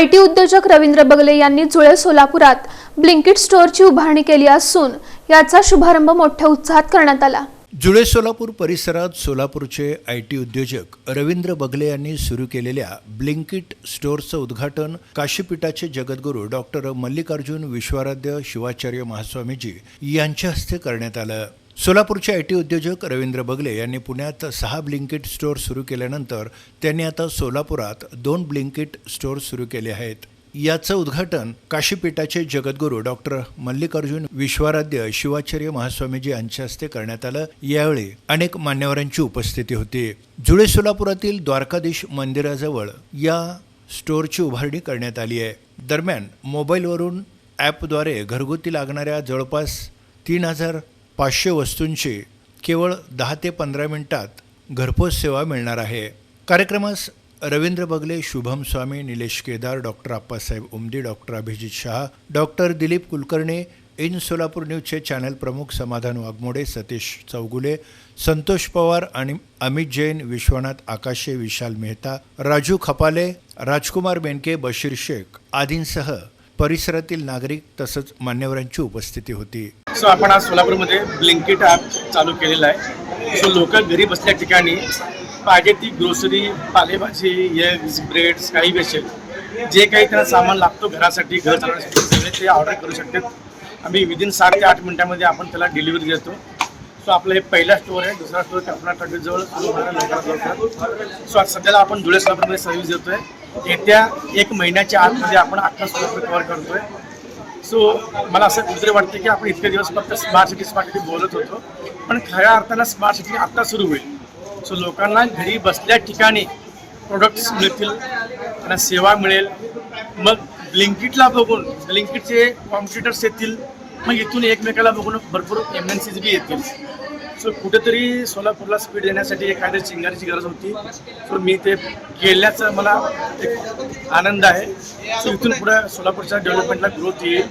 IT उद्योजक रवींद्र बगले यांनी जुळे सोलापुरात ब्लिंकिट स्टोअरची उभारणी केली असून याचा शुभारंभ मोठ्या उत्साहात करण्यात आला। जुळे सोलापूर परिसरात सोलापूरचे आयटी उद्योजक रवींद्र बगले यांनी सुरू केलेल्या ब्लिंकिट स्टोअरचं उद्घाटन काशीपीठाचे जगद्गुरू डॉक्टर मल्लिकार्जुन विश्वाराध्य शिवाचार्य महास्वामीजी यांच्या हस्ते करण्यात आलं। सोलापूरचे आयटी उद्योजक रवींद्र बगले यांनी पुण्यात 6 ब्लिंकिट स्टोअर सुरू केल्यानंतर त्यांनी आता सोलापुरात 2 ब्लिंकिट स्टोअर सुरू केले आहेत। याचं उद्घाटन काशीपीठाचे जगद्गुरू डॉक्टर मल्लिकार्जुन विश्वाराध्य शिवाचार्य महास्वामीजी यांच्या हस्ते करण्यात आलं। यावेळी अनेक मान्यवरांची उपस्थिती होती। जुळे सोलापुरातील द्वारकाधीश मंदिराजवळ या स्टोअरची उभारणी करण्यात आली आहे। दरम्यान मोबाईलवरून ॲपद्वारे घरगुती लागणाऱ्या जवळपास 3500 वस्तूंची केवळ 10 ते 15 मिनिटात घरपोच सेवा मिळणार आहे। कार्यक्रमास Ravindra Bagle, Shubham Swami, Nilesh Kedar, doctor Appasaheb Umdi, doctor Abhijit Shaha, doctor Dilip Kulkarni, in Solapur न्यूजचे चॅनल प्रमुख समाधान वाघमोडे, सतीश चौगुले, संतोष पवार आणि अमित जैन, विश्वनाथ आकाशे, विशाल मेहता, राजू खपाले, राजकुमार बेनके, बशीर शेख आदींसह परिसरातील नागरिक तसंच मान्यवरांची उपस्थिती होती। आपण आज सोलापूरमध्ये ब्लिंकिट ॲप चालू केलेलं आहे। लोक घरी बसल्या ठिकाणी पाहिजे ती ग्रोसरी, पालेभाजी, एग्स, ब्रेड्स, काही असेल जे काही त्यांना सामान लागतो घरासाठी, घर चालवण्यासाठी सगळे ते ऑर्डर करू शकतात। आम्ही विदिन 7 ते 8 मिनिटांमध्ये आपण त्याला डिलिव्हरी देतो। आपलं हे पहिला स्टोअर आहे। दुसरा स्टोअर कल्पना टॉकीजवळ लवकरात सध्याला आपण जुळे सोलापूरमध्ये सर्व्हिस देतोय। येत्या 1 महिन्याच्या आतमध्ये आपण 18 सोलापूर कव्हर करतोय। मला असं कुठेतरी वाटतं की आपण इतके दिवस फक्त स्मार्ट सिटी बोलत होतो, पण खऱ्या अर्थानं स्मार्ट सिटी आत्ता सुरू होईल। लोकांना घरी बसल्या ठिकाणी प्रोडक्ट्स मिळतील, त्यांना सेवा मिळेल। मग ब्लिंकिटला बघून ब्लिंकिटचे कॉम्पिटिटर्स येतील, मग इथून एकमेकाला बघून भरपूर MNCs बी येतील। कुठेतरी सोलापूरला स्पीड देण्यासाठी एखाद्या चिंगारीची गरज होती। मी ते केल्याचा मला एक आनंद आहे। इथून पुढे सोलापूरच्या डेव्हलपमेंटला ग्रोथ येईल।